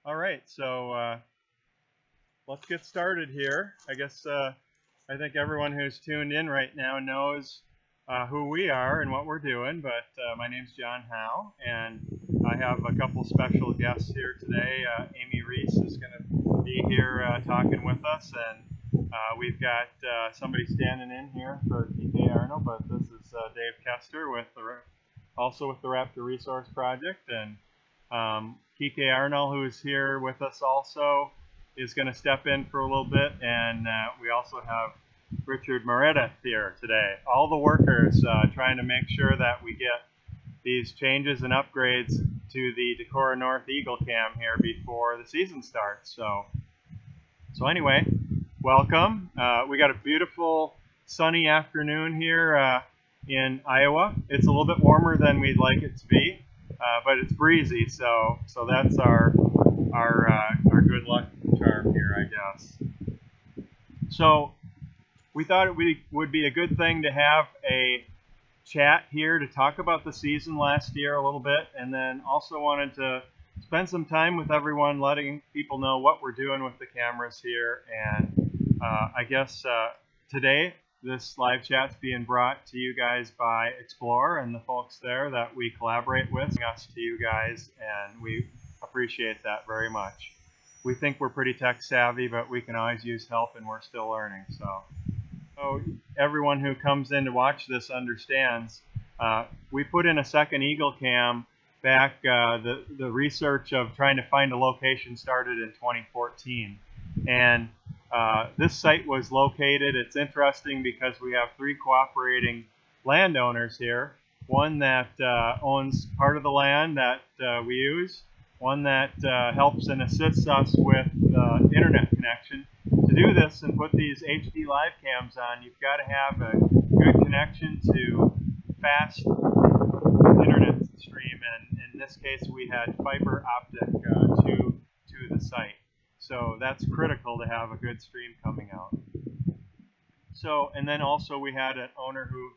All right, so let's get started here. I guess I think everyone who's tuned in right now knows who we are and what we're doing, but my name's John Howe, and I have a couple special guests here today. Amy Reese is going to be here talking with us, and we've got somebody standing in here for TK Arnold, but this is Dave Kester with also with the Raptor Resource Project, and TK Arnold, who is here with us also, is going to step in for a little bit, and we also have Richard Moretta here today. All the workers trying to make sure that we get these changes and upgrades to the Decorah North Eagle Cam here before the season starts. So anyway, welcome. We got a beautiful sunny afternoon here in Iowa. It's a little bit warmer than we'd like it to be, but it's breezy, so that's our good luck charm here, I guess. So we thought it would be a good thing to have a chat here to talk about the season last year a little bit, and then also wanted to spend some time with everyone, letting people know what we're doing with the cameras here. And I guess today this live chat's being brought to you guys by Explore and the folks there that we collaborate with, us to you guys, and we appreciate that very much. We think we're pretty tech savvy, but we can always use help, and we're still learning. So everyone who comes in to watch this understands. We put in a second Eagle Cam back. The research of trying to find a location started in 2014, and this site was located. It's interesting because we have three cooperating landowners here. One that owns part of the land that we use, one that helps and assists us with internet connection. To do this and put these HD live cams on, you've got to have a good connection to fast internet stream, and in this case we had fiber optic to the site. So that's critical to have a good stream coming out. So, and then also we had an owner who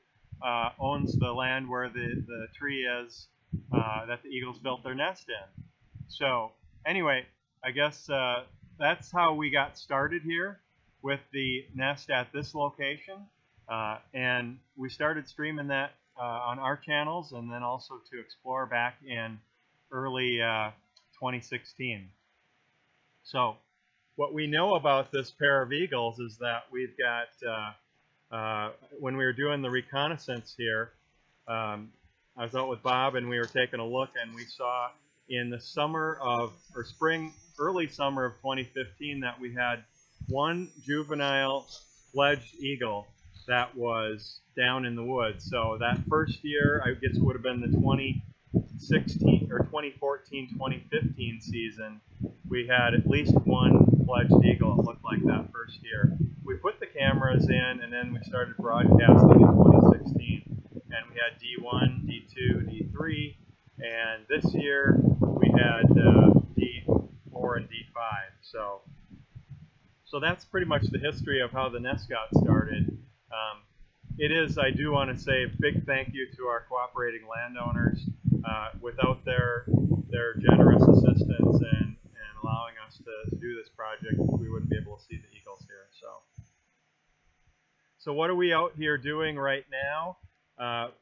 owns the land where the tree is that the eagles built their nest in. So anyway, I guess that's how we got started here with the nest at this location, and we started streaming that on our channels, and then also to Explore back in early 2016. So what we know about this pair of eagles is that we've got, when we were doing the reconnaissance here, I was out with Bob and we were taking a look, and we saw in the summer of, or spring, early summer of 2015, that we had one juvenile fledged eagle that was down in the woods. So that first year, I guess it would have been the 2016 or 2014, 2015 season, we had at least one fledged eagle, it looked like, that first year. We put the cameras in, and then we started broadcasting in 2016, and we had D1, D2, D3, and this year we had D4 and D5. So that's pretty much the history of how the nest got started. It is, I do want to say, a big thank you to our cooperating landowners. Without their generous assistance and allowing us to do this project, we wouldn't be able to see the eagles here. So what are we out here doing right now?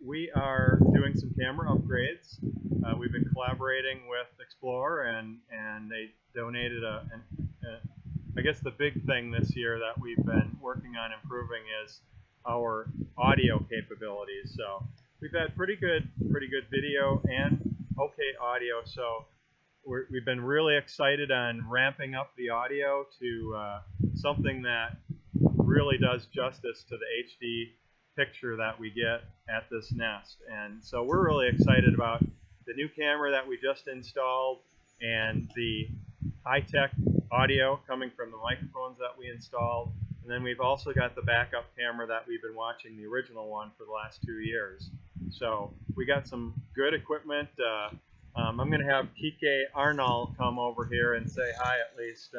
We are doing some camera upgrades. We've been collaborating with Explore, and they donated I guess the big thing this year that we've been working on improving is our audio capabilities. So we've had pretty good video and okay audio. So we've been really excited on ramping up the audio to something that really does justice to the HD picture that we get at this nest. And so we're really excited about the new camera that we just installed and the high-tech audio coming from the microphones that we installed. And then we've also got the backup camera that we've been watching, the original one, for the last 2 years. So we got some good equipment. I'm going to have TK Arnold come over here and say hi at least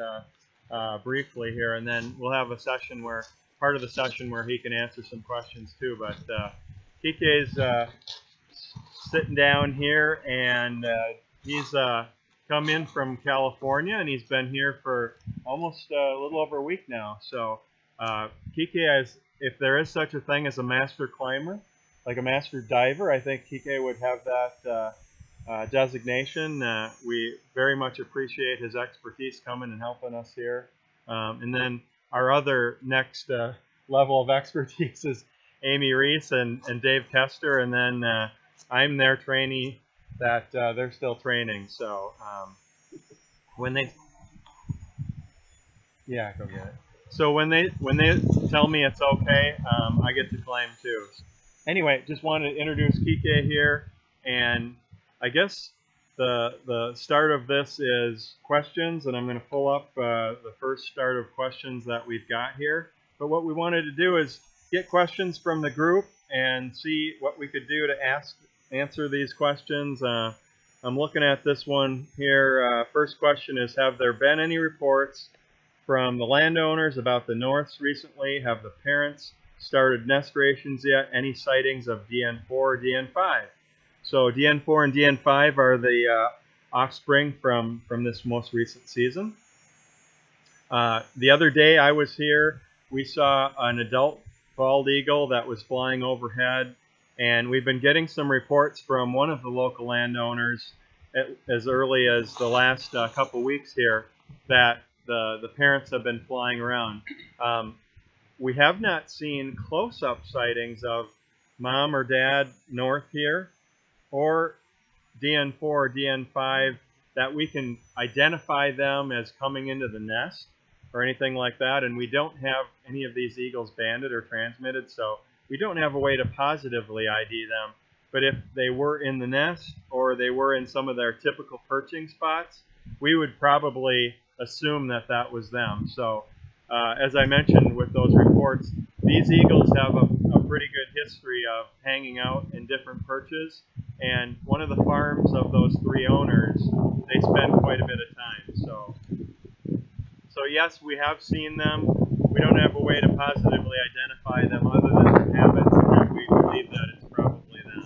briefly here, and then we'll have a session where, part of the session where he can answer some questions too. But TK's sitting down here, and he's come in from California, and he's been here for almost a little over a week now. So Kike, if there is such a thing as a master climber, like a master diver, I think Kike would have that designation. We very much appreciate his expertise coming and helping us here. And then our other next level of expertise is Amy Reese and Dave Kester, and then I'm their trainee that they're still training. So when they, yeah, go get it. So when they tell me it's okay, I get to climb too. Anyway, just wanted to introduce Kike here, and I guess the start of this is questions, and I'm going to pull up the first start of questions that we've got here. But what we wanted to do is get questions from the group and see what we could do to answer these questions. I'm looking at this one here. First question is, have there been any reports from the landowners about the Norths recently? Have the parents started nestrations yet? Any sightings of DN4 or DN5? So DN4 and DN5 are the offspring from this most recent season. The other day I was here, we saw an adult bald eagle that was flying overhead, and we've been getting some reports from one of the local landowners as early as the last couple weeks here that the parents have been flying around. We have not seen close-up sightings of mom or dad north here, or DN4 or DN5 that we can identify them as coming into the nest or anything like that. And we don't have any of these eagles banded or transmitted, so we don't have a way to positively ID them. But if they were in the nest or they were in some of their typical perching spots, we would probably assume that that was them. So as I mentioned with those reports, these eagles have a pretty good history of hanging out in different perches, and one of the farms of those three owners, they spend quite a bit of time. So yes, we have seen them. We don't have a way to positively identify them other than their habits, and we believe that it's probably them.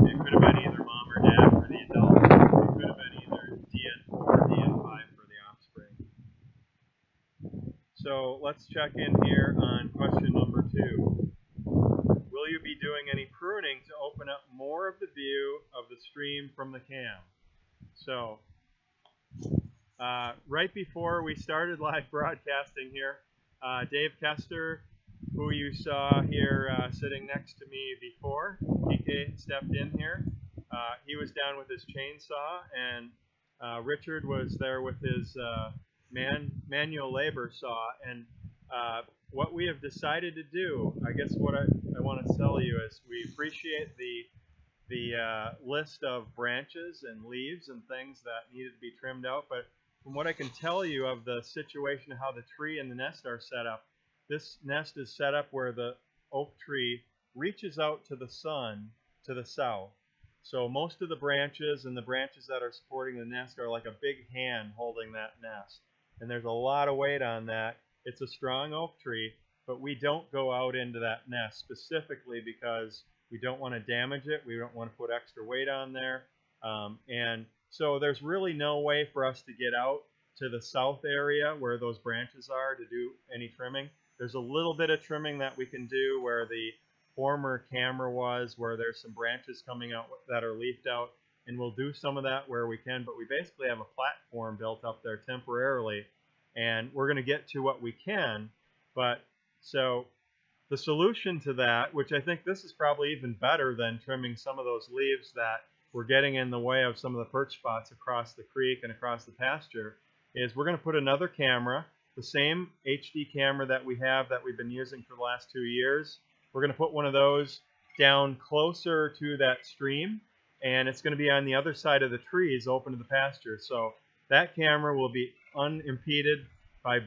It could have been either mom or dad for the adult. It could have been either DN4 or DN5 for the offspring. So let's check in here on question number 2. Will you be doing any pruning to open up more of the view of the stream from the cam? So right before we started live broadcasting here, Dave Kester, who you saw here sitting next to me before, PK stepped in here. He was down with his chainsaw, and Richard was there with his manual labor saw. And what we have decided to do, I guess what I want to tell you is we appreciate the list of branches and leaves and things that needed to be trimmed out, but from what I can tell you of the situation of how the tree and the nest are set up, this nest is set up where the oak tree reaches out to the sun to the south. So most of the branches and the branches that are supporting the nest are like a big hand holding that nest. And there's a lot of weight on that. It's a strong oak tree, but we don't go out into that nest specifically because we don't want to damage it. We don't want to put extra weight on there. And so there's really no way for us to get out to the south area where those branches are to do any trimming. There's a little bit of trimming that we can do where the former camera was, where there's some branches coming out that are leafed out, and we'll do some of that where we can, but we basically have a platform built up there temporarily, and we're going to get to what we can. But so the solution to that, which I think this is probably even better than trimming some of those leaves that we're getting in the way of some of the perch spots across the creek and across the pasture, is we're going to put another camera, the same HD camera that we've been using for the last 2 years. We're going to put one of those down closer to that stream, and it's going to be on the other side of the trees open to the pasture. So that camera will be unimpeded by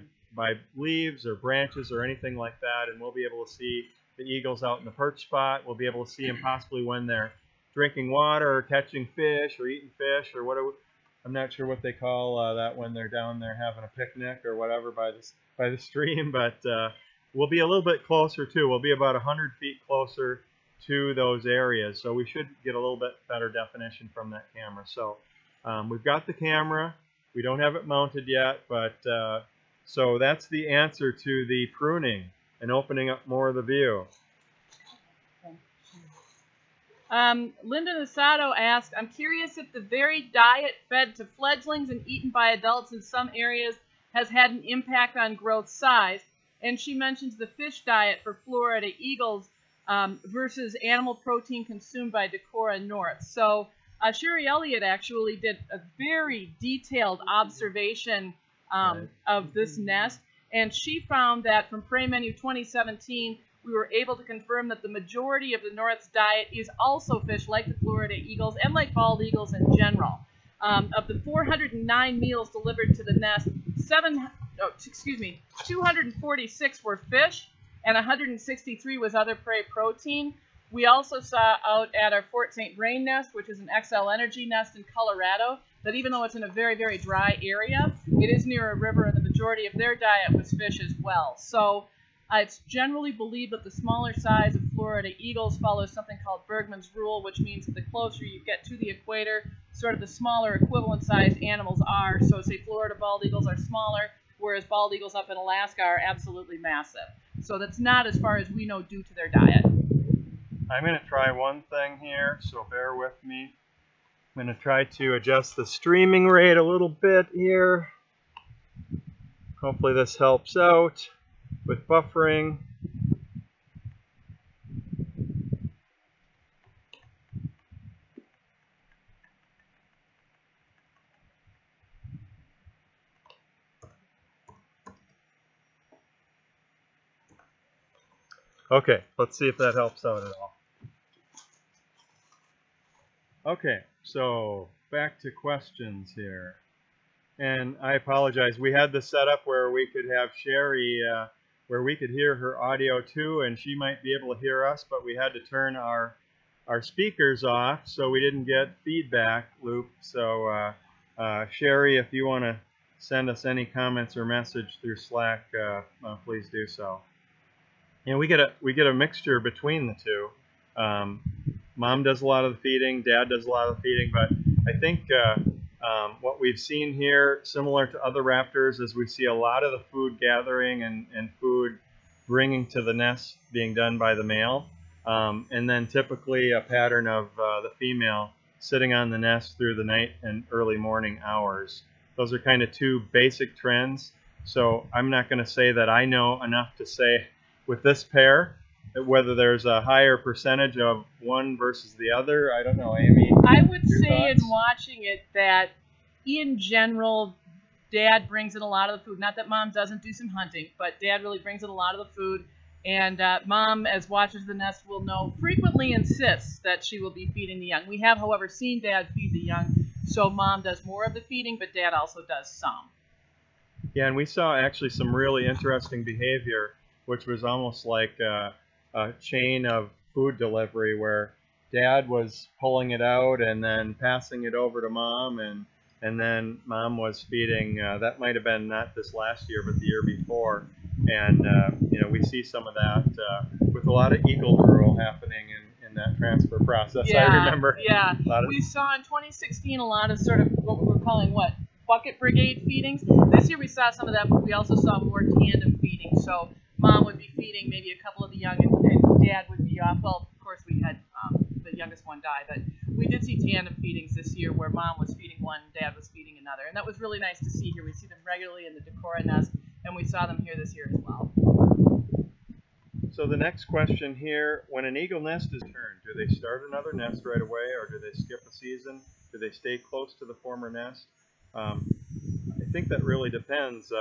leaves or branches or anything like that, and we'll be able to see the eagles out in the perch spot. We'll be able to see them possibly when they're drinking water or catching fish or eating fish or whatever. I'm not sure what they call that when they're down there having a picnic or whatever by the stream, but we'll be a little bit closer too. We'll be about 100 feet closer to those areas, so we should get a little bit better definition from that camera. So We've got the camera. We don't have it mounted yet, but so that's the answer to the pruning and opening up more of the view. Linda Nasato asked, I'm curious if the varied diet fed to fledglings and eaten by adults in some areas has had an impact on growth size. And she mentions the fish diet for Florida eagles versus animal protein consumed by Decorah North. So Sherry Elliott actually did a very detailed observation of this nest, and she found that from Prey Menu 2017, we were able to confirm that the majority of the North's diet is also fish like the Florida eagles and like bald eagles in general. Of the 409 meals delivered to the nest, 246 were fish, and 163 was other prey protein. We also saw out at our Fort St. Vrain nest, which is an XL Energy nest in Colorado, that even though it's in a very, very dry area, it is near a river, and the majority of their diet was fish as well. So it's generally believed that the smaller size of Florida eagles follows something called Bergman's rule, which means that the closer you get to the equator, sort of the smaller equivalent sized animals are. So say Florida bald eagles are smaller, whereas bald eagles up in Alaska are absolutely massive. So that's not, as far as we know, due to their diet. I'm going to try one thing here, so bear with me. I'm going to try to adjust the streaming rate a little bit here. Hopefully this helps out with buffering. Okay, let's see if that helps out at all. Okay, so back to questions here. And I apologize, we had this set up where we could have Sherry, where we could hear her audio too, and she might be able to hear us, but we had to turn our speakers off so we didn't get feedback loop. So Sherry, if you want to send us any comments or message through Slack, please do so. And we get a mixture between the two. Mom does a lot of the feeding, Dad does a lot of the feeding, but I think what we've seen here, similar to other raptors, is we see a lot of the food gathering and food bringing to the nest being done by the male, and then typically a pattern of the female sitting on the nest through the night and early morning hours. Those are kind of two basic trends. So I'm not going to say that I know enough to say with this pair whether there's a higher percentage of one versus the other. I don't know, Amy. I would say thoughts? in watching it that in general, Dad brings in a lot of the food. Not that Mom doesn't do some hunting, but Dad really brings in a lot of the food. And Mom, as watchers of the nest will know, frequently insists that she will be feeding the young. We have, however, seen Dad feed the young, so Mom does more of the feeding, but Dad also does some. Yeah, and we saw actually some really interesting behavior, which was almost like a chain of food delivery where Dad was pulling it out and then passing it over to Mom, and then Mom was feeding. That might have been not this last year, but the year before. And we see some of that with a lot of eagle drool happening in that transfer process. Yeah, I remember. Yeah, we saw in 2016 a lot of sort of what we were calling bucket brigade feedings. This year we saw some of that, but we also saw more tandem feeding. So Mom would be feeding maybe a couple of the young, and Dad would be off. Well, of course we had the youngest one die, but we did see tandem feedings this year where Mom was feeding one, Dad was feeding another, and that was really nice to see here. We see them regularly in the Decorah nest, and we saw them here this year as well. So the next question here, when an eagle nest is turned, do they start another nest right away, or do they skip a season? Do they stay close to the former nest? I think that really depends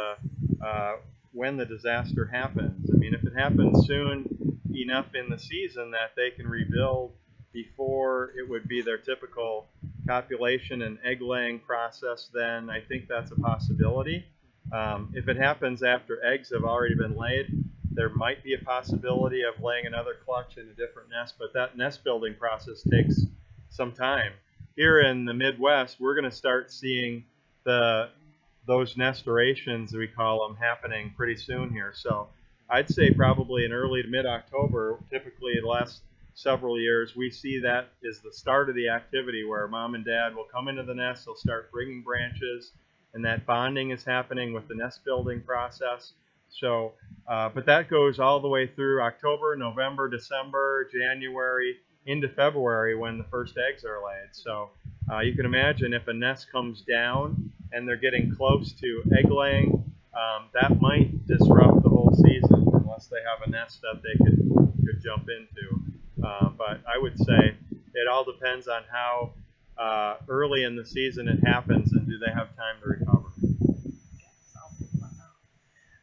when the disaster happens. I mean, if it happens soon enough in the season that they can rebuild before it would be their typical copulation and egg laying process, then I think that's a possibility. If it happens after eggs have already been laid, there might be a possibility of laying another clutch in a different nest, but that nest building process takes some time. Here in the Midwest, we're going to start seeing those nestorations, we call them, happening pretty soon here. So I'd say probably in early to mid-October, typically the last several years, we see that is the start of the activity where mom and dad will come into the nest, they'll start bringing branches, and that bonding is happening with the nest building process. So, but that goes all the way through October, November, December, January, into February when the first eggs are laid. So you can imagine if a nest comes down and they're getting close to egg laying, that might disrupt the whole season unless they have a nest that they could jump into. But I would say it all depends on how early in the season it happens and do they have time to recover.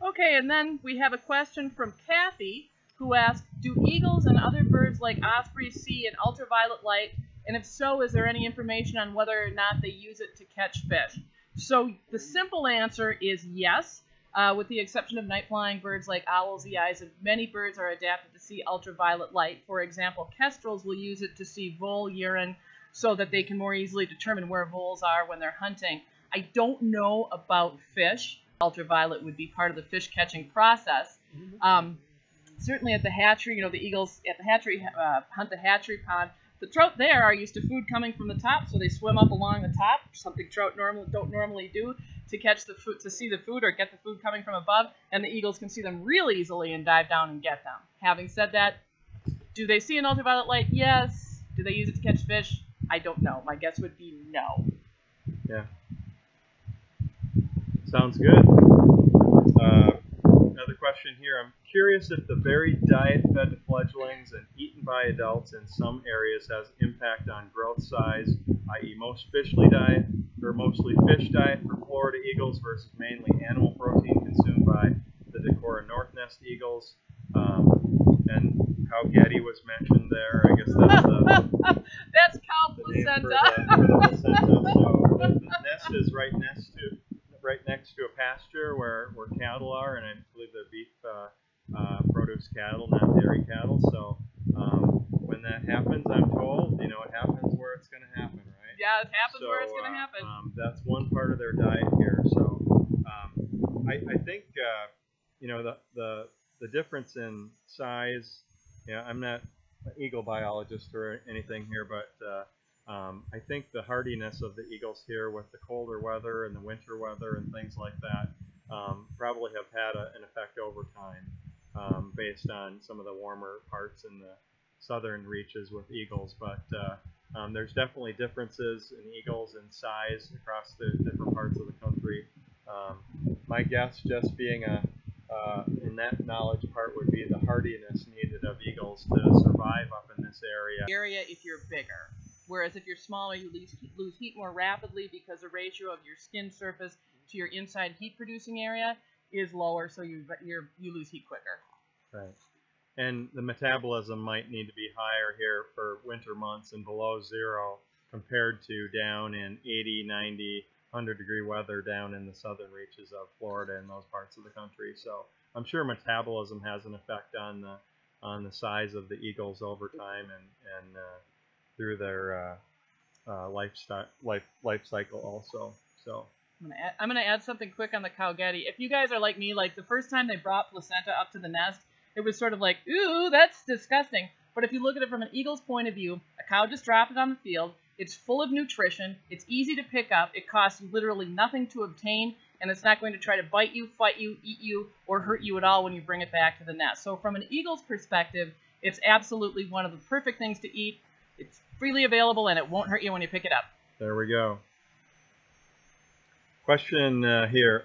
Okay, and then we have a question from Kathy, who asked, do eagles and other birds like ospreys see an ultraviolet light? And if so, is there any information on whether or not they use it to catch fish? So the simple answer is yes, with the exception of night-flying birds like owls. The eyes of many birds are adapted to see ultraviolet light. For example, kestrels will use it to see vole urine so that they can more easily determine where voles are when they're hunting. I don't know about fish. Ultraviolet would be part of the fish catching process. Certainly at the hatchery, the eagles at the hatchery hunt the hatchery pond. The trout there are used to food coming from the top, so they swim up along the top, something trout don't normally do, to catch the food, to see the food or get the food coming from above, and the eagles can see them real easily and dive down and get them. Having said that, do they see an ultraviolet light? Yes. Do they use it to catch fish? I don't know. My guess would be no. Yeah. Sounds good. Another question here. I'm curious if the varied diet fed to fledglings and eaten by adults in some areas has impact on growth size, i.e. mostly fish diet for Florida eagles versus mainly animal protein consumed by the Decorah North Nest eagles. And cow Getty was mentioned there. I guess that's that's cow placenta. For the placenta. So the nest is right next to a pasture where cattle are, and I believe they're beef produce cattle, not dairy cattle. So when that happens, I'm told, it happens where it's going to happen, right? Yeah, it happens where it's going to happen. That's one part of their diet here. So I think the difference in size. I'm not an eagle biologist or anything here, but I think the hardiness of the eagles here with the colder weather and the winter weather and things like that probably have had an effect over time based on some of the warmer parts in the southern reaches with eagles. But there's definitely differences in eagles in size across the different parts of the country. My guess, just being in that knowledge part, would be the hardiness needed of eagles to survive up in this area. If you're bigger. Whereas if you're smaller, you lose heat more rapidly because the ratio of your skin surface to your inside heat-producing area is lower, so you lose heat quicker. Right. And the metabolism might need to be higher here for winter months and below zero compared to down in 80, 90, 100-degree weather down in the southern reaches of Florida and those parts of the country. So I'm sure metabolism has an effect on the size of the eagles over time and through their life cycle also. So I'm gonna add something quick on the cow Getty. If you guys are like me, like the first time they brought placenta up to the nest, it was sort of like, ooh, that's disgusting. But if you look at it from an eagle's point of view, a cow just dropped it on the field. It's full of nutrition. It's easy to pick up. It costs you literally nothing to obtain, and it's not going to try to bite you, fight you, eat you, or hurt you at all when you bring it back to the nest. So from an eagle's perspective, it's absolutely one of the perfect things to eat. It's freely available, and it won't hurt you when you pick it up. There we go. Question here.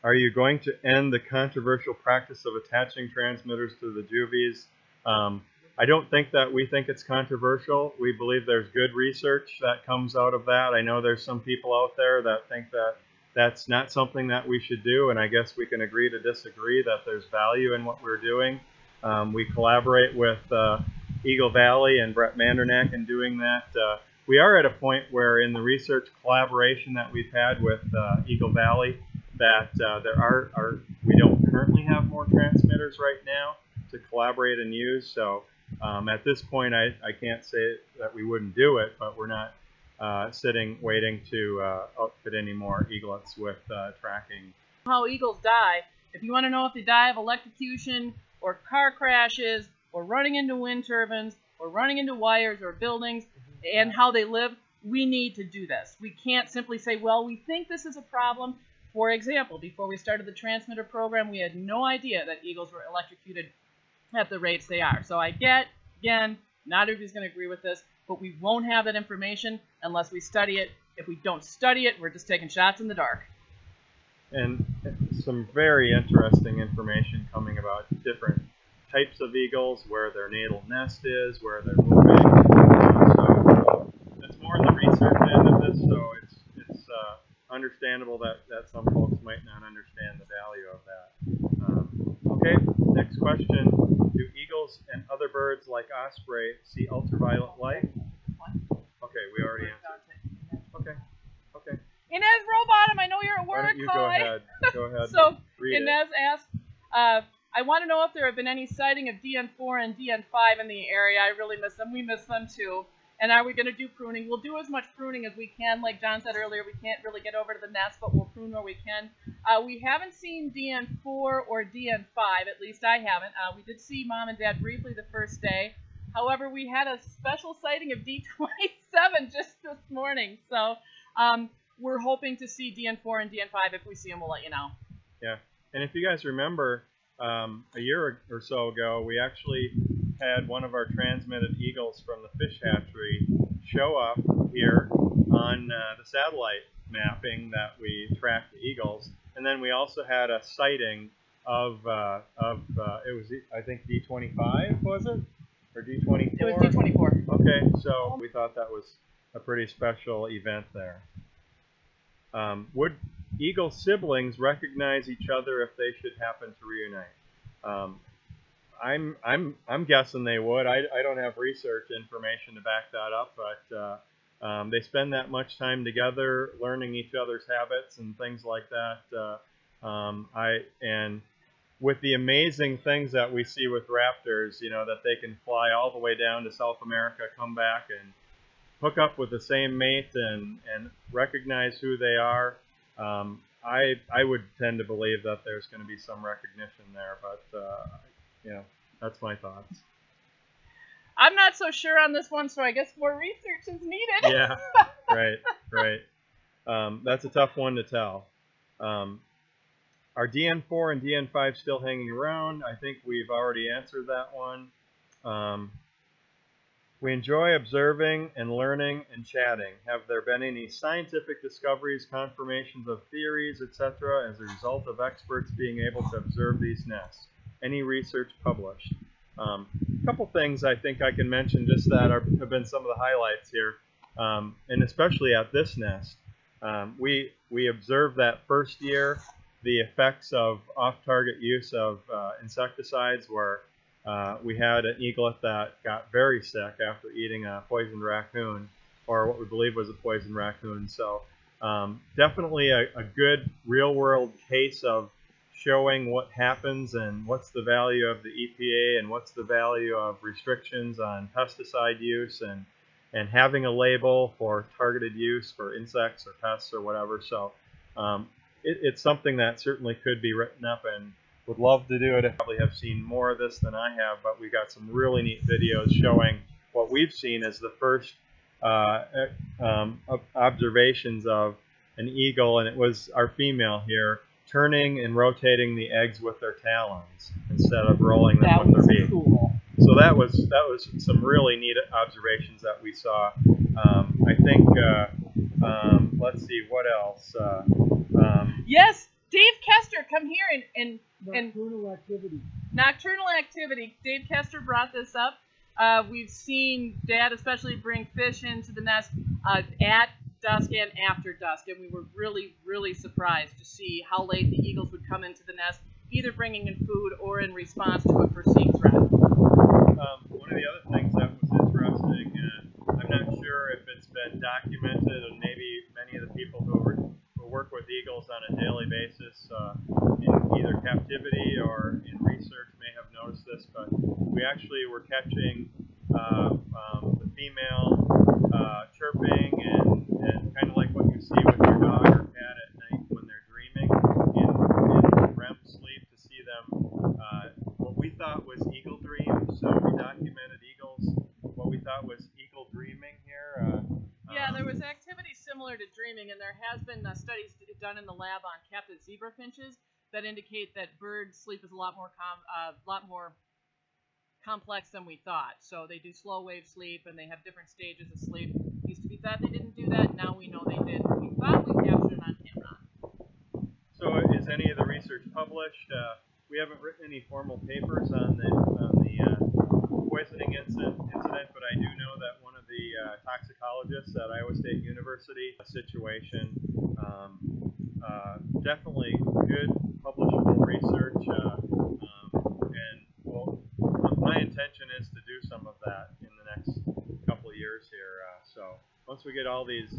Are you going to end the controversial practice of attaching transmitters to the juvies? I don't think that we think it's controversial. We believe there's good research that comes out of that. I know there's some people out there that think that that's not something that we should do, and I guess we can agree to disagree that there's value in what we're doing. We collaborate with Eagle Valley and Brett Mandernack in doing that. We are at a point where in the research collaboration that we've had with Eagle Valley that we don't currently have more transmitters right now to collaborate and use. So at this point, I can't say that we wouldn't do it, but we're not sitting waiting to outfit any more eaglets with tracking. How eagles die. If you want to know if they die of electrocution or car crashes or running into wind turbines, or running into wires or buildings, and how they live, we need to do this. We can't simply say, well, we think this is a problem. For example, before we started the transmitter program, we had no idea that eagles were electrocuted at the rates they are. So I get, again, not everybody's going to agree with this, but we won't have that information unless we study it. If we don't study it, we're just taking shots in the dark. And some very interesting information coming about different types of eagles, where their natal nest is, where they're moving. So that's more in the research end of this, so it's understandable that some folks might not understand the value of that. Okay, next question. Do eagles and other birds like osprey see ultraviolet light? Okay, we already answered. Okay. Inez Rowbottom, I know you're at work. Why don't you go ahead. Go ahead. So read Inez asked, I want to know if there have been any sighting of DN4 and DN5 in the area. I really miss them. We miss them too. And are we going to do pruning? We'll do as much pruning as we can. Like John said earlier, we can't really get over to the nest, but we'll prune where we can. We haven't seen DN4 or DN5, at least I haven't. We did see Mom and Dad briefly the first day. However, we had a special sighting of D27 just this morning. So we're hoping to see DN4 and DN5. If we see them, we'll let you know. Yeah, and if you guys remember, a year or so ago, we actually had one of our transmitted eagles from the fish hatchery show up here on the satellite mapping that we tracked the eagles, and then we also had a sighting of it was, I think, D25, was it, or D24? It was D24. Okay, so we thought that was a pretty special event there. Would eagle siblings recognize each other if they should happen to reunite? I'm guessing they would. I don't have research information to back that up, but they spend that much time together, learning each other's habits and things like that. And with the amazing things that we see with raptors, you know, that they can fly all the way down to South America, come back and hook up with the same mate and recognize who they are. I would tend to believe that there's going to be some recognition there, but yeah, that's my thoughts. I'm not so sure on this one, so I guess more research is needed. Yeah, right. That's a tough one to tell. Are DN4 and DN5 still hanging around? I think we've already answered that one. We enjoy observing and learning and chatting. Have there been any scientific discoveries, confirmations of theories, etc., as a result of experts being able to observe these nests? Any research published? A couple things I think I can mention just that have been some of the highlights here, and especially at this nest. We observed that first year the effects of off-target use of insecticides, where we had an eaglet that got very sick after eating a poisoned raccoon, or what we believe was a poisoned raccoon. So definitely a good real-world case of showing what happens and what's the value of the EPA and what's the value of restrictions on pesticide use, and having a label for targeted use for insects or pests or whatever. So it's something that certainly could be written up, and would love to do it. I probably have seen more of this than I have, but we got some really neat videos showing what we've seen as the first observations of an eagle, and it was our female here turning and rotating the eggs with their talons instead of rolling them with their beak. Cool. So that was some really neat observations that we saw. I think let's see what else. Yes, Dave Kester, come here and Nocturnal activity. Nocturnal activity. Dave Kester brought this up. We've seen Dad especially bring fish into the nest at dusk and after dusk, and we were really, really surprised to see how late the eagles would come into the nest, either bringing in food or in response to a perceived threat. One of the other things that was interesting, I'm not sure if it's been documented, and maybe many of the people who work with eagles on a daily basis in either captivity or in research may have noticed this, but we actually were catching the female chirping and kind of like what you see with your dog or cat at night when they're dreaming in REM sleep, to see them what we thought was eagle dreams. So we done in the lab on captive zebra finches that indicate that bird sleep is a lot more complex than we thought. So they do slow wave sleep, and they have different stages of sleep. Used to be thought they didn't do that. Now we know they did. We thought we captured it on camera. So is any of the research published? We haven't written any formal papers on the poisoning incident, but I do know that one of the toxicologists at Iowa State University, situation, definitely good publishable research, and well, my intention is to do some of that in the next couple of years here. So once we get all these,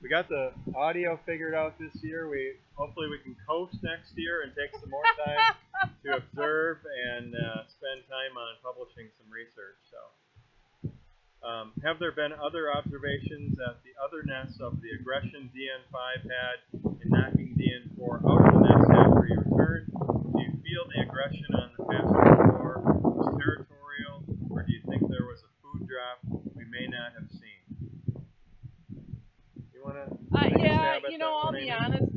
we got the audio figured out this year. Hopefully we can coast next year and take some more time to observe and spend time on publishing some research. So, have there been other observations at the other nests of the aggression DN5 had in knocking DN4 out of the nest after he returned? Do you feel the aggression on the pasture floor was territorial, or do you think there was a food drop we may not have seen? You want to? Yeah, I'll be honest.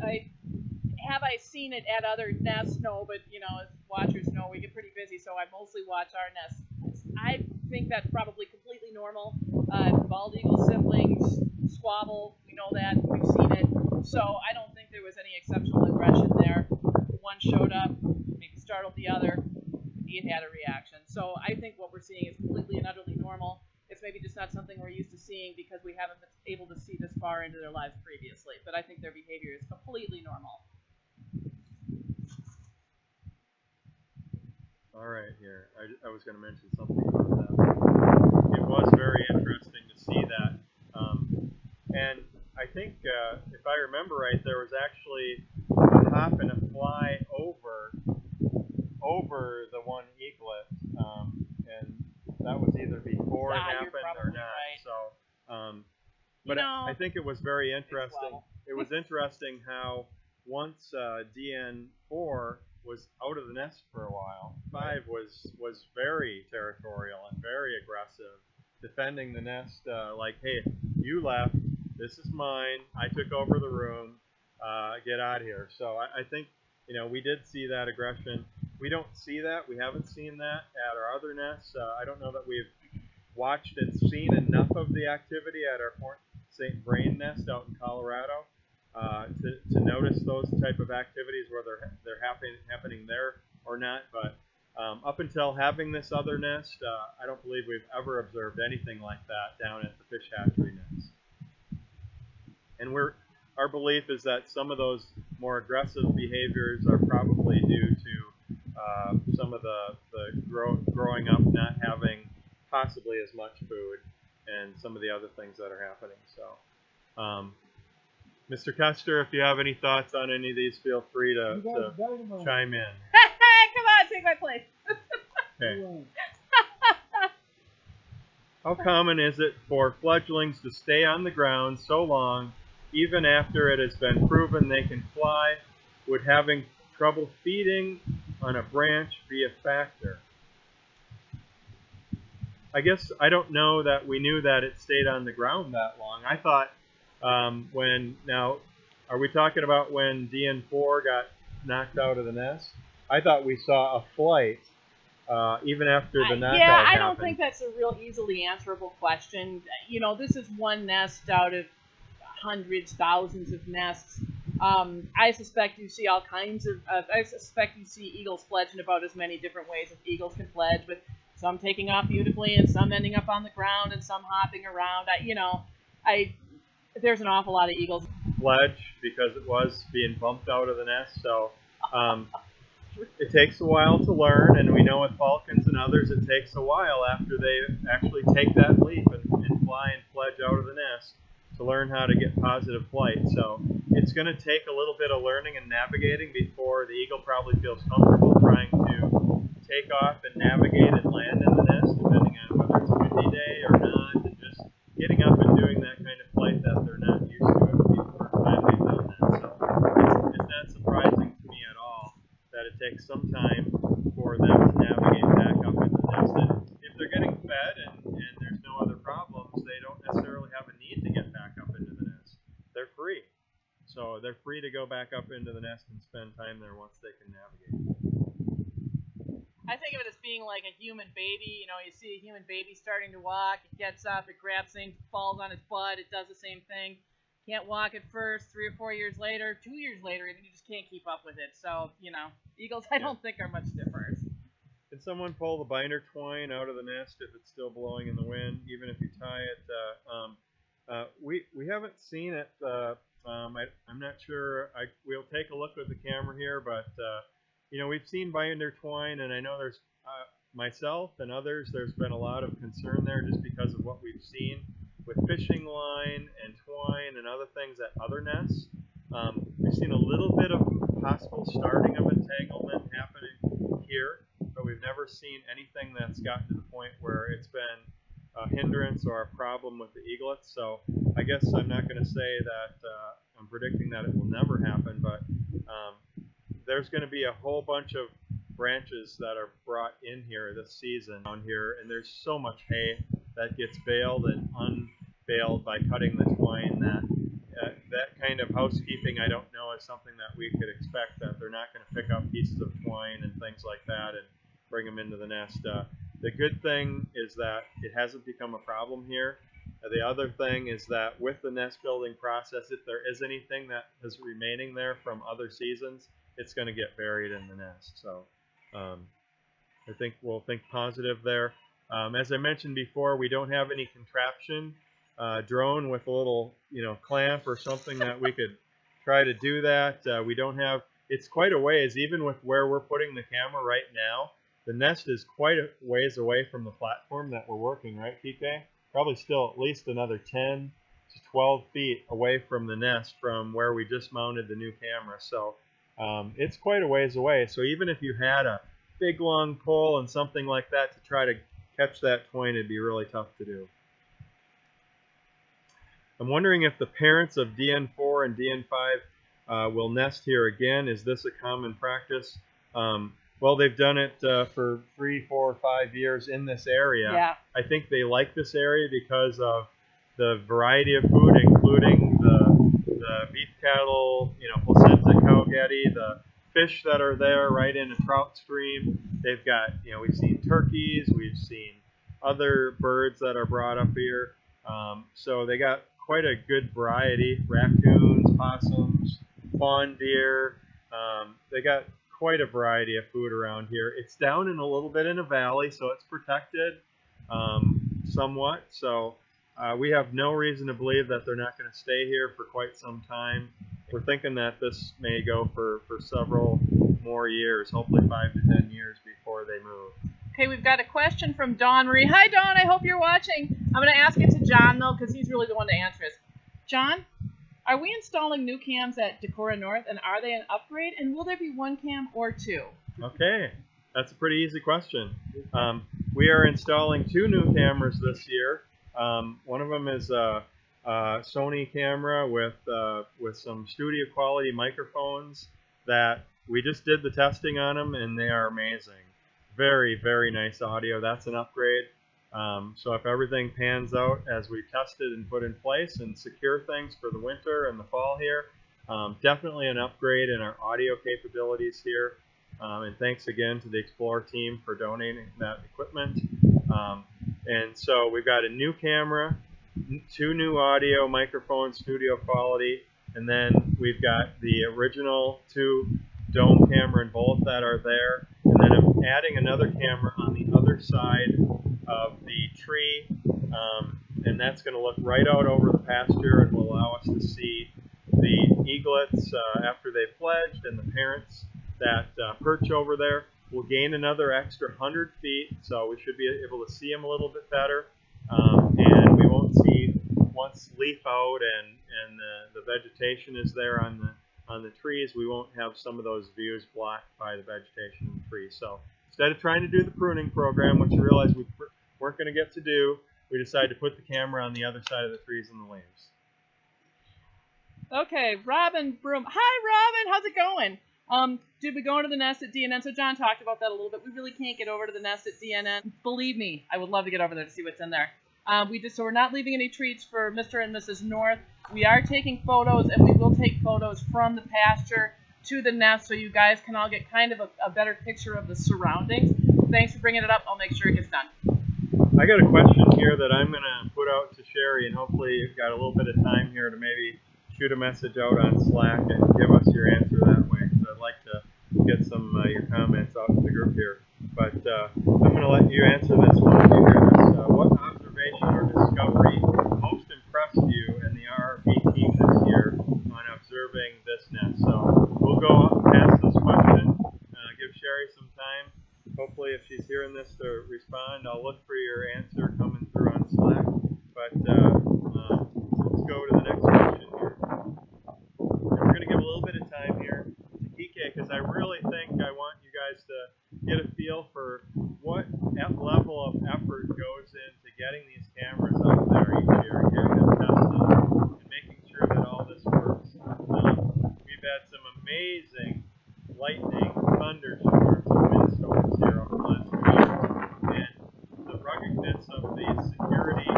Have I seen it at other nests? No, but as watchers know, we get pretty busy, so I mostly watch our nests. I think that's probably completely normal. Bald eagle siblings squabble. We know that. We've seen it. So I don't think there was any exceptional aggression there. One showed up, maybe startled the other. It had a reaction. So I think what we're seeing is completely and utterly normal. It's maybe just not something we're used to seeing because we haven't been able to see this far into their lives previously. But I think their behavior is completely normal. All right, here. I was going to mention something about that. It was very interesting to see that. And I think, if I remember right, there was actually a hop and a fly over the one eaglet. And that was either before it happened or not. Right. So, but I think it was very interesting. It was interesting how once DN4 was out of the nest for a while, 5 was very territorial and very aggressive, defending the nest like, hey, you left, this is mine, I took over the room, get out of here. So I think, we did see that aggression. We don't see that. We haven't seen that at our other nests. I don't know that we've watched and seen enough of the activity at our Fort St. Vrain nest out in Colorado to notice those type of activities, whether they're happening there or not. But up until having this other nest, I don't believe we've ever observed anything like that down at the fish hatchery nest. And our belief is that some of those more aggressive behaviors are probably due to some of the growing up not having possibly as much food and some of the other things that are happening. So, Mr. Kester, if you have any thoughts on any of these, feel free to chime in. Come on, take my place. Okay. How common is it for fledglings to stay on the ground so long, even after it has been proven they can fly? Would having trouble feeding on a branch be a factor? I guess I don't know that we knew that it stayed on the ground that long. I thought now, are we talking about when DN4 got knocked out of the nest? I thought we saw a flight even after the knockout happened. I don't think that's a real easily answerable question. This is one nest out of hundreds, thousands of nests. I suspect you see all kinds of. I suspect you see eagles fledge in about as many different ways as eagles can fledge, with some taking off beautifully and some ending up on the ground and some hopping around. There's an awful lot of eagles fledge because it was being bumped out of the nest. So it takes a while to learn, and we know with falcons and others, it takes a while after they actually take that leap and fly and fledge out of the nest to learn how to get positive flight. So it's going to take a little bit of learning and navigating before the eagle probably feels comfortable trying to take off and navigate and land in the nest, depending on whether it's a windy day or not, and just getting up and doing that kind of flight that they're not used to. It would be the first time they've done that. So it's not surprising to me at all that it takes some time for them to navigate back up into the nest. And if they're getting fed and there's no other problems, they don't necessarily have a need to get back up into the nest. They're free. So they're free free to go back up into the nest and spend time there once they can navigate. I think of it as being like a human baby. You know, you see a human baby starting to walk, it gets up, it grabs things, falls on its butt, it does the same thing. Can't walk at first, 3 or 4 years later, 2 years later, and you just can't keep up with it. So, you know, eagles I don't think are much different. Can someone pull the binder twine out of the nest if it's still blowing in the wind, even if you tie it? We haven't seen it. I'm not sure. We'll take a look with the camera here, but you know, we've seen binder twine, and I know there's myself and others. There's been a lot of concern there just because of what we've seen with fishing line and twine and other things at other nests. We've seen a little bit of possible starting of entanglement happening here, but we've never seen anything that's gotten to the point where it's been a hindrance or a problem with the eaglets. So I guess I'm not going to say that I'm predicting that it will never happen, but there's going to be a whole bunch of branches that are brought in here this season on here, and there's so much hay that gets baled and unbaled by cutting the twine that that kind of housekeeping, I don't know, is something that we could expect, that they're not going to pick up pieces of twine and things like that and bring them into the nest. The good thing is that it hasn't become a problem here. The other thing is that with the nest building process, if there is anything that is remaining there from other seasons, it's going to get buried in the nest. So I think we'll think positive there. As I mentioned before, we don't have any contraption drone with a little, you know, clamp or something that we could try to do that. We don't have. It's quite a ways, even with where we're putting the camera right now. The nest is quite a ways away from the platform that we're working, right, PK? Probably still at least another 10 to 12 feet away from the nest from where we just mounted the new camera. So it's quite a ways away. So even if you had a big long pole and something like that to try to catch that twine, it'd be really tough to do. I'm wondering if the parents of DN4 and DN5 will nest here again. Is this a common practice? Well, they've done it for 3, 4, 5 years in this area. Yeah. I think they like this area because of the variety of food, including the beef cattle, you know, placenta cow getty, the fish that are there right in a trout stream. They've got, you know, we've seen turkeys, we've seen other birds that are brought up here. So they got quite a good variety: raccoons, possums, fawn deer. They got quite a variety of food around here. It's down in a little bit in a valley, so it's protected somewhat. So we have no reason to believe that they're not going to stay here for quite some time. We're thinking that this may go for several more years, hopefully 5 to 10 years before they move. Okay, we've got a question from Dawn Marie. Hi, Dawn. I hope you're watching. I'm going to ask it to John, though, because he's really the one to answer this. John, are we installing new cams at Decorah North, and are they an upgrade? And will there be 1 cam or 2? Okay, that's a pretty easy question. We are installing 2 new cameras this year. One of them is a Sony camera with some studio quality microphones that we just did the testing on them, and they are amazing. Very, very nice audio. That's an upgrade. So if everything pans out as we tested and put in place and secure things for the winter and the fall here, definitely an upgrade in our audio capabilities here. And thanks again to the Explorer team for donating that equipment. And so we've got a new camera, 2 new audio microphones, studio quality, and then we've got the original 2 dome camera and bolt that are there. And then I'm adding another camera on the other side of the tree, and that's going to look right out over the pasture and will allow us to see the eaglets after they've fledged, and the parents that perch over there. We'll gain another extra 100 feet, so we should be able to see them a little bit better, and we won't see, once leaf out and the vegetation is there on the trees, we won't have some of those views blocked by the vegetation in the trees. So instead of trying to do the pruning program, which we realized we weren't going to get to do, we decided to put the camera on the other side of the trees and the leaves. Okay, Robin Broom. Hi, Robin. How's it going? Did we go into the nest at DNN? So John talked about that a little bit. We really can't get over to the nest at DNN. Believe me, I would love to get over there to see what's in there. So we're not leaving any treats for Mr. and Mrs. North. We are taking photos, and we will take photos from the pasture to the nest so you guys can all get kind of a better picture of the surroundings. Thanks for bringing it up. I'll make sure it gets done. I got a question here that I'm going to put out to Sherry, and hopefully you've got a little bit of time here to maybe shoot a message out on Slack and give us your answer that way, because I'd like to get some your comments out to the group here. But I'm going to let you answer this one if you hear this. What observation or discovery most impressed you and the RRP team this year on observing this nest? So we'll go past this question, give Sherry some time. Hopefully, if she's hearing this, to respond. I'll look for your answer coming through on Slack. But let's go to the next question here. And we're going to give a little bit of time here to Kike, because I really think I want you guys to get a feel for what level of effort goes into getting these cameras out there each year, getting them tested, and making sure that all this works. We've had some amazing lightning, thunderstorms, and windstorms here over the last few years, and the ruggedness of these security,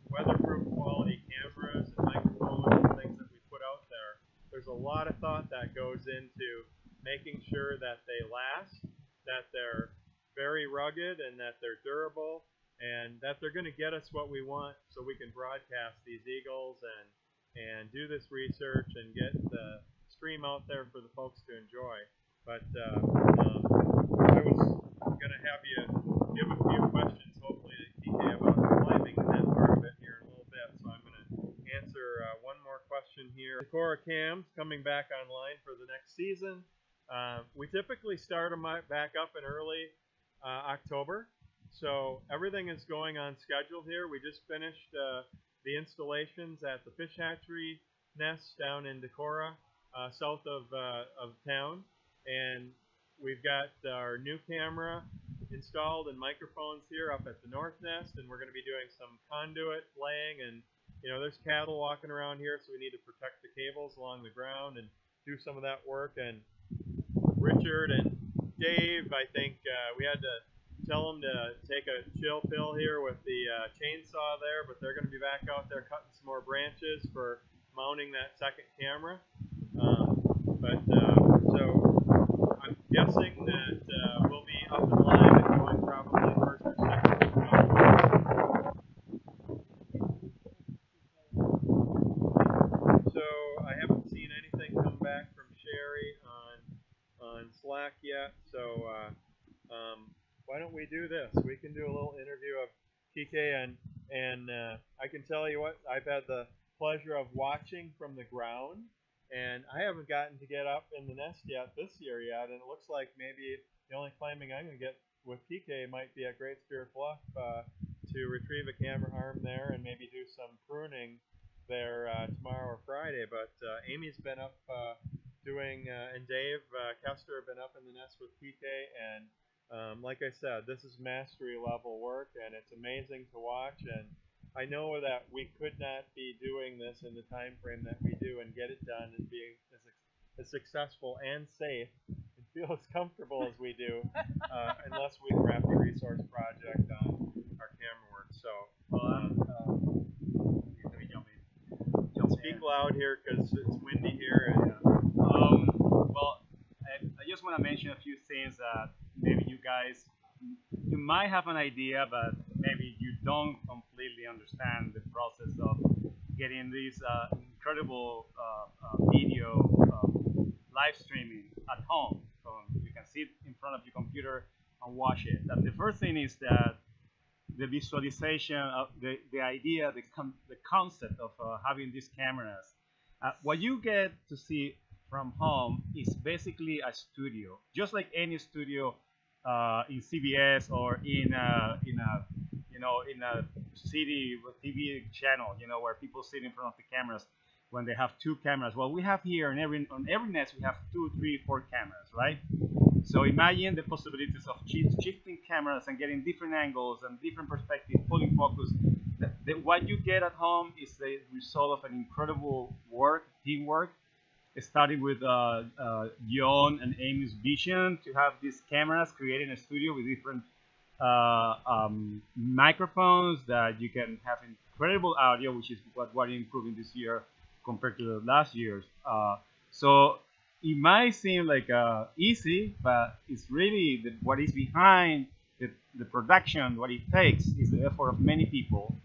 weatherproof quality cameras and microphones and things that we put out there. There's a lot of thought that goes into making sure that they last, that they're very rugged, and that they're durable, and that they're going to get us what we want, so we can broadcast these eagles and do this research and get the stream out there for the folks to enjoy. But I was going to have you give a few questions, hopefully, to Kike about climbing and that part of it here in a little bit. So I'm going to answer one more question here. Decorah cams coming back online for the next season. We typically start them back up in early October. So everything is going on schedule here. We just finished the installations at the fish hatchery nest down in Decorah, south of town, and we've got our new camera installed and microphones here up at the north nest, and we're going to be doing some conduit laying, and there's cattle walking around here, so we need to protect the cables along the ground and do some of that work. And Richard and Dave, I think we had to tell them to take a chill pill here with the chainsaw there, but they're going to be back out there cutting some more branches for mounting that second camera. So I'm guessing that we'll be up and live and going probably first or second week of October. So I haven't seen anything come back from Sherry on Slack yet. So why don't we do this? We can do a little interview of Kike, and I can tell you what, I've had the pleasure of watching from the ground, and I haven't gotten to get up in the nest yet this year yet, and it looks like maybe the only climbing I'm going to get with Kike might be at Great Spear Bluff to retrieve a camera arm there and maybe do some pruning there tomorrow or Friday. But Amy's been up doing, and Dave Kester have been up in the nest with Kike, and like I said, this is mastery level work, and it's amazing to watch. And I know that we could not be doing this in the time frame that we do and get it done and being as successful and safe and feel as comfortable as we do unless we Raptor Resource Project on our camera work. So speak loud here because it's windy here. And, well, I just want to mention a few things that maybe you might have an idea, but maybe you don't completely understand the process of getting this incredible video live streaming at home. So you can sit in front of your computer and watch it. And the first thing is that the visualization of the idea, the concept of having these cameras. What you get to see from home is basically a studio, just like any studio in CBS or in a city TV channel, where people sit in front of the cameras when they have two cameras. Well, we have here on every nest we have 2, 3, 4 cameras, right? So imagine the possibilities of shifting cameras and getting different angles and different perspectives, pulling focus. What you get at home is the result of an incredible teamwork. Starting with John and Amy's vision to have these cameras creating a studio with different microphones that you can have incredible audio, which is what we're improving this year compared to the last years. So it might seem like easy, but it's really what is behind the production. What it takes is the effort of many people.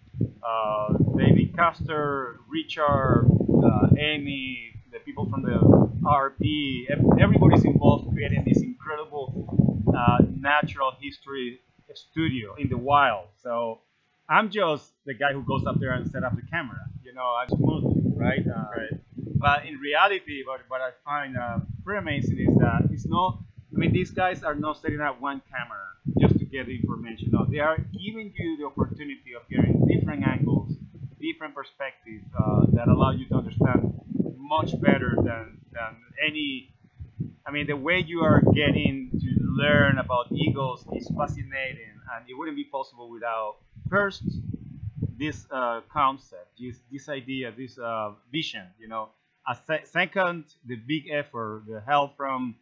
David Custer, Richard, Amy, the people from the RP, everybody's involved creating this incredible natural history studio in the wild. So I'm just the guy who goes up there and set up the camera. I'm smoothly, right? Right. But in reality, what I find pretty amazing is that it's not. I mean, these guys are not setting up one camera just to get the information. No, they are giving you the opportunity of getting different angles, different perspectives that allow you to understand much better than any. I mean, the way you are getting to learn about eagles is fascinating, and it wouldn't be possible without first this concept, this idea, this vision. Second, the big effort, the help from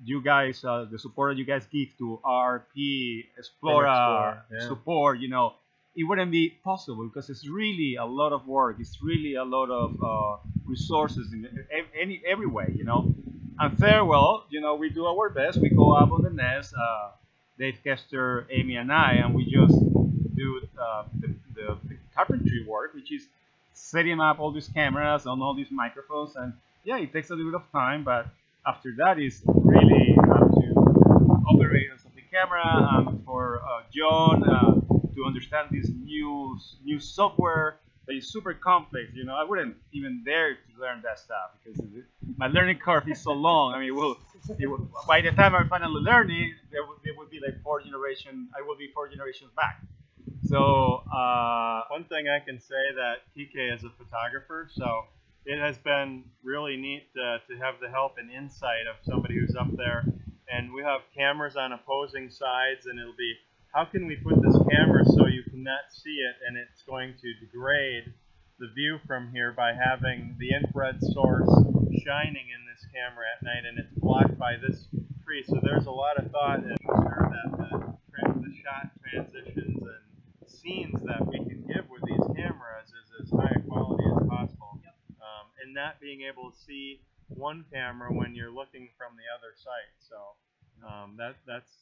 you guys, the support that you guys give to RP, Explora, Yeah. support. It wouldn't be possible because it's really a lot of work. It's really a lot of resources in every way. And farewell, we do our best. We go up on the nest, Dave Kester, Amy, and I, and we just do the carpentry work, which is setting up all these cameras on all these microphones. And yeah, it takes a little bit of time, but after that is really up to operators of the camera and for John to understand this new software that is super complex. I wouldn't even dare to learn that stuff because my learning curve is so long. I mean, by the time I finally learn it, there would be like 4 generations. I will be 4 generations back. So one thing I can say that TK is a photographer, so it has been really neat to have the help and insight of somebody who's up there. And we have cameras on opposing sides, and it'll be, how can we put this camera so you cannot see it, and it's going to degrade the view from here by having the infrared source shining in this camera at night, and it's blocked by this tree. So there's a lot of thought and sure that the shot transitions and scenes that we can give with these cameras is as high a quality as possible. Yep. And not being able to see one camera when you're looking from the other site. So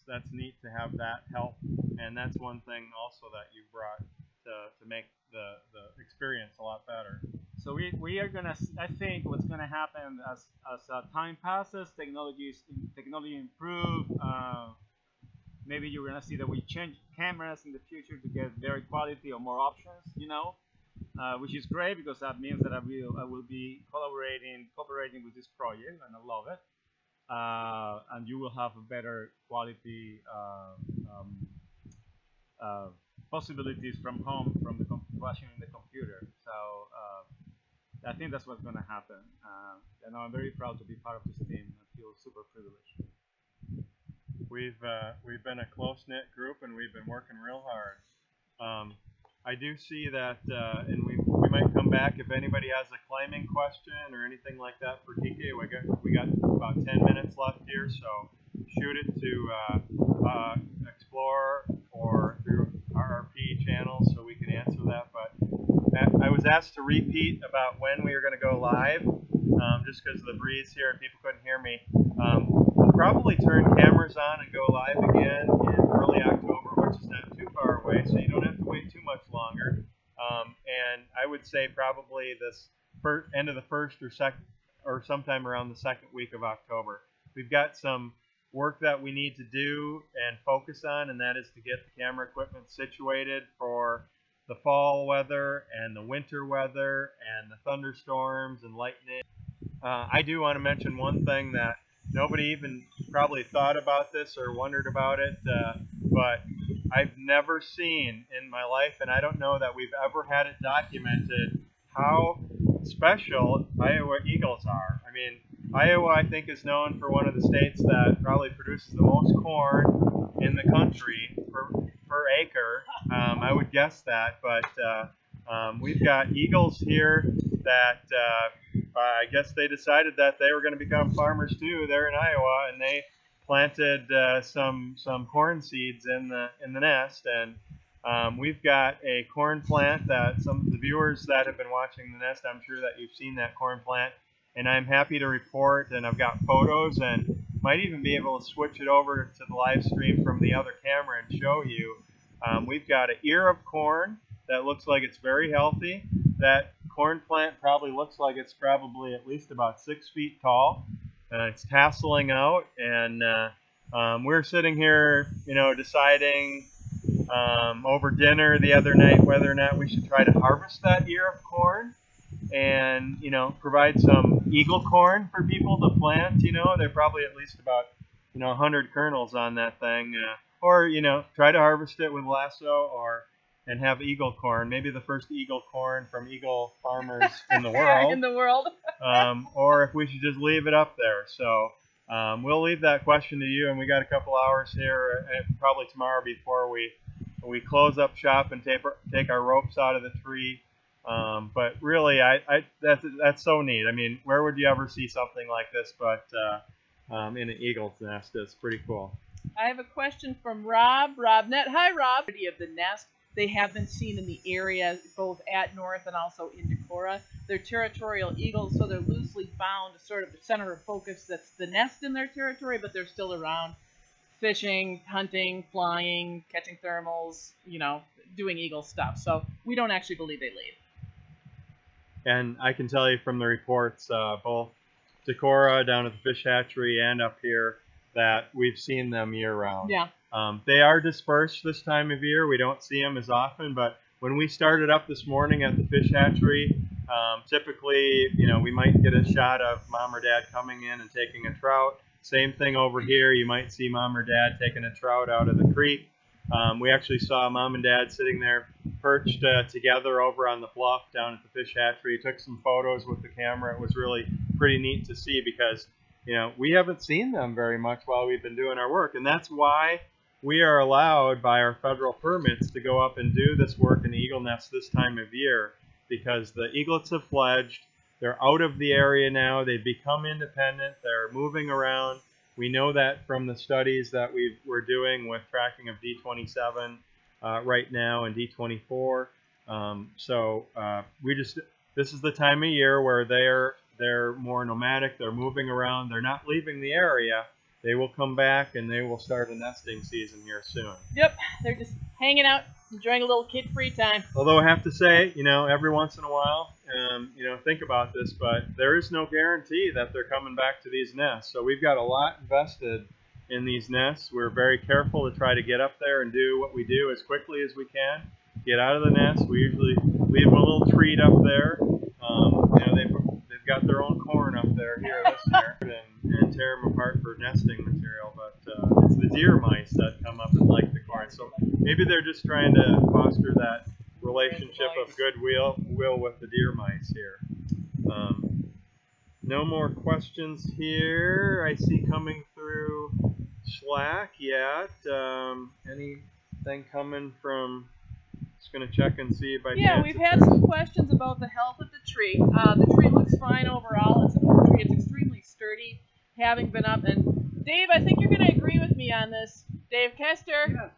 that's neat to have that help, and that's one thing also that you brought to make the experience a lot better. So we are gonna. I think what's gonna happen as time passes, technology improve. Maybe you're gonna see that we change cameras in the future to get better quality or more options. Which is great because that means that I will be cooperating with this project, and I love it. And you will have a better quality possibilities from home, from watching in the computer. So I think that's what's going to happen. And I'm very proud to be part of this team. I feel super privileged. We've been a close-knit group, and we've been working real hard. I do see that, and we might come back if anybody has a claiming question or anything like that for TK. We got about 10 minutes left here, so shoot it to Explore or through RRP channels so we can answer that. But I was asked to repeat about when we were going to go live, just because of the breeze here and people couldn't hear me. We'll probably turn cameras on and go live again in early October, which is not too far away, so you don't have to wait too much longer. And I would say probably this end of the first or second, or sometime around the second week of October. We've got some work that we need to do and focus on, and that is to get the camera equipment situated for the fall weather and the winter weather and the thunderstorms and lightning. I do want to mention one thing that nobody even probably thought about this or wondered about it, but I've never seen in my life, and I don't know that we've ever had it documented, how special Iowa eagles are. I mean, Iowa, I think, is known for one of the states that probably produces the most corn in the country per acre. I would guess that, but we've got eagles here that I guess they decided that they were going to become farmers too. They're in Iowa, and they planted some corn seeds in the nest, and We've got a corn plant that some of the viewers that have been watching the nest, I'm sure that you've seen that corn plant. And I'm happy to report, and I've got photos, and might even be able to switch it over to the live stream from the other camera and show you. We've got an ear of corn that looks like it's very healthy. That corn plant probably looks like it's probably at least about 6 feet tall. It's tasseling out, and we're sitting here, deciding over dinner the other night whether or not we should try to harvest that ear of corn and, provide some eagle corn for people to plant. They're probably at least about, 100 kernels on that thing. Or, try to harvest it with lasso and have eagle corn, maybe the first eagle corn from eagle farmers in the world. In the world. Or if we should just leave it up there. So we'll leave that question to you, and we got a couple hours here, and probably tomorrow before we close up shop and take our ropes out of the tree. But really, that's so neat. I mean, where would you ever see something like this but in an eagle's nest? It's pretty cool. I have a question from Rob. RobNet. Hi, Rob. Of the nest, they have been seen in the area both at North and also in Decorah. They're territorial eagles, so they're loosely bound to sort of the center of focus that's the nest in their territory, but they're still around fishing, hunting, flying, catching thermals, doing eagle stuff. So we don't actually believe they leave. And I can tell you from the reports, both Decorah down at the fish hatchery and up here, that we've seen them year-round. Yeah. They are dispersed this time of year. We don't see them as often, but when we started up this morning at the fish hatchery, typically, we might get a shot of mom or dad coming in and taking a trout. Same thing over here. You might see mom or dad taking a trout out of the creek. We actually saw mom and dad sitting there perched together over on the bluff down at the fish hatchery. Took some photos with the camera. It was really pretty neat to see because, we haven't seen them very much while we've been doing our work. And that's why we are allowed by our federal permits to go up and do this work in the eagle nest this time of year, because the eaglets have fledged. They're out of the area now. They've become independent. They're moving around. We know that from the studies that we're doing with tracking of D27 right now and D24. This is the time of year where they're more nomadic. They're moving around. They're not leaving the area. They will come back, and they will start a nesting season here soon. Yep, they're just hanging out, enjoying a little kid-free time. Although I have to say, every once in a while, think about this, but there is no guarantee that they're coming back to these nests. So we've got a lot invested in these nests. We're very careful to try to get up there and do what we do as quickly as we can. Get out of the nest. We usually leave a little treat up there. They've got their own corn up there here this year, and tear them apart for nesting material. But it's the deer mice that come up and like the corn. So maybe they're just trying to foster that relationship of goodwill with the deer mice here. No more questions here. I see coming through Slack yet. Anything coming from? Just going to check and see if I can. Yeah, we've had some questions about the health of the tree. The tree looks fine overall. It's an old tree. It's extremely sturdy, having been up. And Dave, I think you're going to agree with me on this. Dave Kester? Yeah.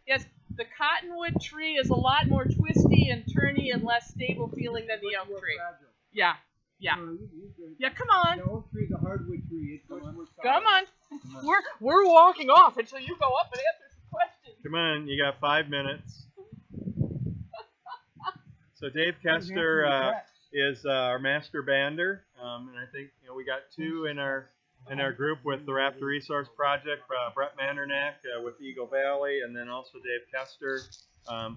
Yes, the cottonwood tree is a lot more twisty and turny and less stable feeling than the oak tree. Fragile. Yeah. Yeah, come on. The oak tree, the hardwood tree, it's much more solid. Come on. We're walking off until you go up and answer some questions. Come on, you got 5 minutes. So Dave Kester is our master bander, and I think we got 2 in our group with the Raptor Resource Project. Brett Mandernack with Eagle Valley, and then also Dave Kester,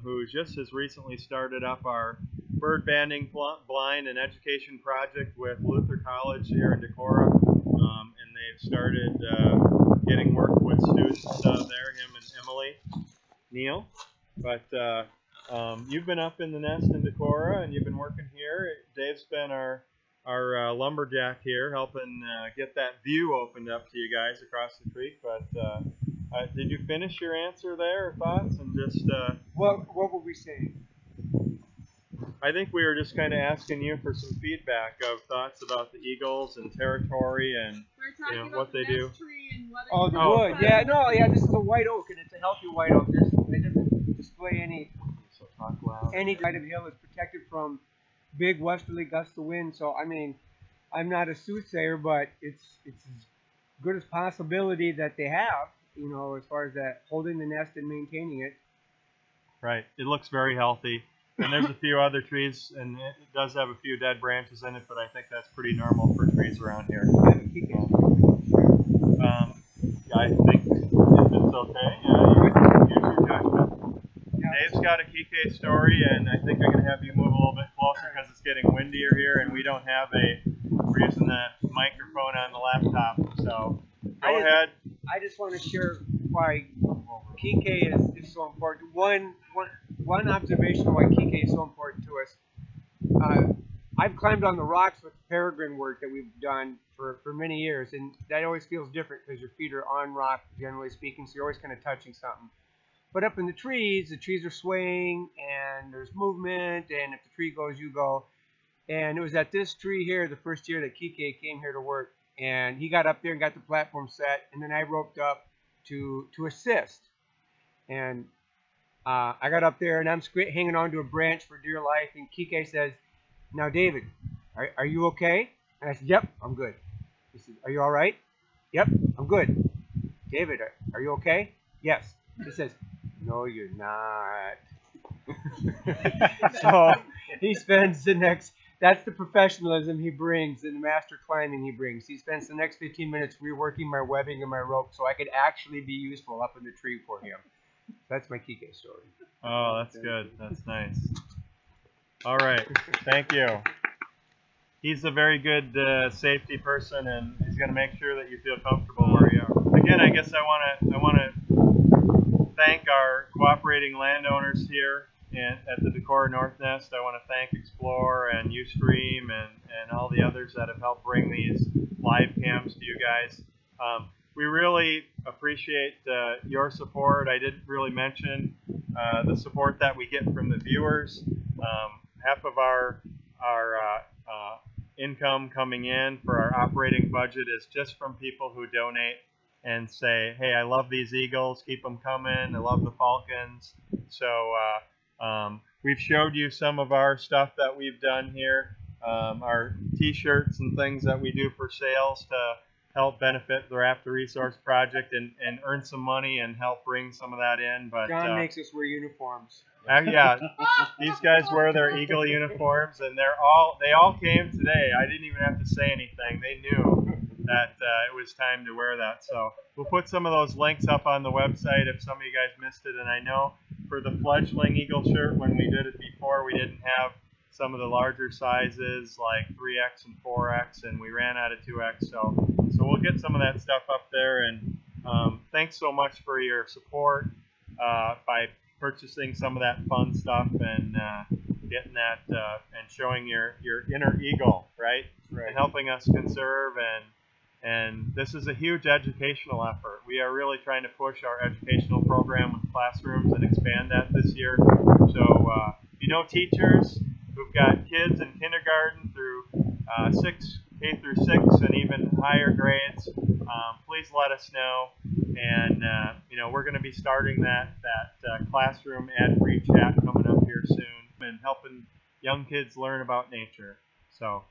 who just has recently started up our bird banding blind and education project with Luther College here in Decorah, and they've started getting work with students there, him and Emily Neal. But you've been up in the nest in Decorah, and you've been working here. Dave's been our lumberjack here, helping get that view opened up to you guys across the creek. But did you finish your answer there, or thoughts? And just What were we saying? I think we were just kind of asking you for some feedback of thoughts about the eagles and territory and what they do. Oh, the wood. Yeah, no, yeah, this is a white oak, and it's a healthy white oak. The display any side of the hill is protected from big westerly gusts of wind. So I mean, I'm not a soothsayer, but it's as good as possibility that they have, you know, as far as that holding the nest and maintaining it. Right. It looks very healthy. And there's a few other trees, and it does have a few dead branches in it, but I think that's pretty normal for trees around here. I think if it's okay, use your judgment. Dave's got a Kike story, and I think I'm going to have you move a little bit closer because it's getting windier here, and we don't have we're using the microphone on the laptop. So go ahead. I just want to share why Kike is so important. One observation of why Kike is so important to us. I've climbed on the rocks with peregrine work that we've done for many years, and that always feels different because your feet are on rock, generally speaking, so you're always kind of touching something. But up in the trees are swaying, and there's movement, and if the tree goes, you go. And it was at this tree here the first year that Kike came here to work, and he got up there and got the platform set, and then I roped up to assist. And I got up there, and I'm hanging on to a branch for dear life, and Kike says, "Now, David, are you okay?" And I said, "Yep, I'm good." He said, "Are you all right?" "Yep, I'm good." "David, are you okay?" "Yes." He says, "No, you're not." So he spends that's the professionalism he brings and the master climbing he brings. He spends the next 15 minutes reworking my webbing and my rope so I could actually be useful up in the tree for him. That's my Kike story. Oh, that's good. That's nice. All right. Thank you. He's a very good safety person, and he's going to make sure that you feel comfortable where you are. Again, I guess I want to thank our cooperating landowners here at the Decorah North Nest. I want to thank Explore and Ustream and all the others that have helped bring these live cams to you guys. We really appreciate your support. I didn't really mention the support that we get from the viewers. Half of our income coming in for our operating budget is just from people who donate and say, "Hey, I love these eagles, keep them coming. I love the falcons." So we've showed you some of our stuff that we've done here, our t-shirts and things that we do for sales to help benefit the Raptor Resource Project and earn some money and help bring some of that in. But John makes us wear uniforms. Yeah, these guys wear their eagle uniforms, and they all came today. I didn't even have to say anything. They knew that it was time to wear that. So we'll put some of those links up on the website if some of you guys missed it. And I know for the fledgling eagle shirt, when we did it before, we didn't have some of the larger sizes like 3X and 4X, and we ran out of 2X. So we'll get some of that stuff up there. And thanks so much for your support by purchasing some of that fun stuff and getting that and showing your inner eagle, right? And helping us conserve. And this is a huge educational effort. We are really trying to push our educational program with classrooms and expand that this year. So teachers who've got kids in kindergarten through K through 6 and even higher grades, please let us know. And we're going to be starting that classroom ad-free chat coming up here soon and helping young kids learn about nature. So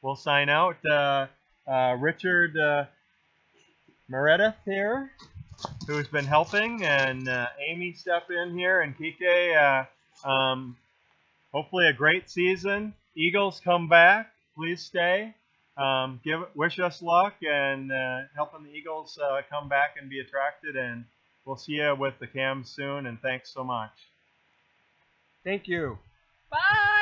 we'll sign out. Richard Meredith here, who's been helping, and Amy step in here, and Kike. Hopefully a great season. Eagles come back. Please stay. Wish us luck and helping the Eagles come back and be attracted. And we'll see you with the cams soon. And thanks so much. Thank you. Bye.